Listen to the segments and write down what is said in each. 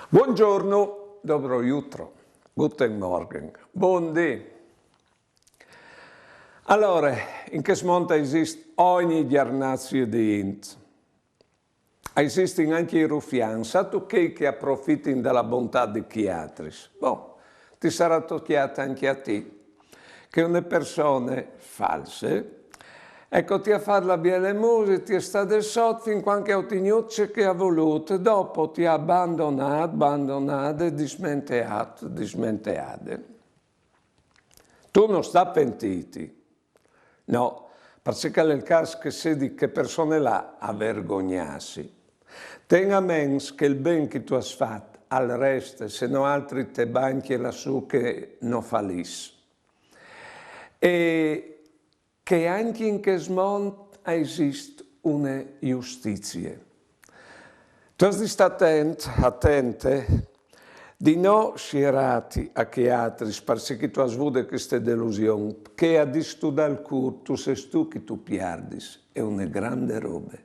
Buongiorno, dobro jutro, guten Morgen, buondì. Allora, in che mondo esiste ogni giornata di int. Esistono anche i ruffiani, tu che approfittano della bontà di chi altri. Ti sarà tocchiata anche a te, che una persona false, ecco, ti ha fatto la bella musica, ti è stato sotto fin quando ha ottenuto che ha voluto, dopo ti ha abbandonato e dismenteato. Tu non sta pentiti, no, perché è il caso che si di che persone là a vergognarsi. Tenga a mente che il ben che tu hai fatto al resto, se no altri te banchi lassù che non fallissi. E che anche in questo mondo esiste una giustizia. Tu devi stare attente di non scerati a che altri, perché tu hai avuto questa delusione, che a disturbare il cuore, tu sei tu che tu perdi, è una grande roba,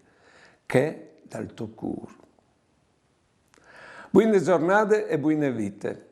che dal tuo cuore. Buone giornate e buone vite.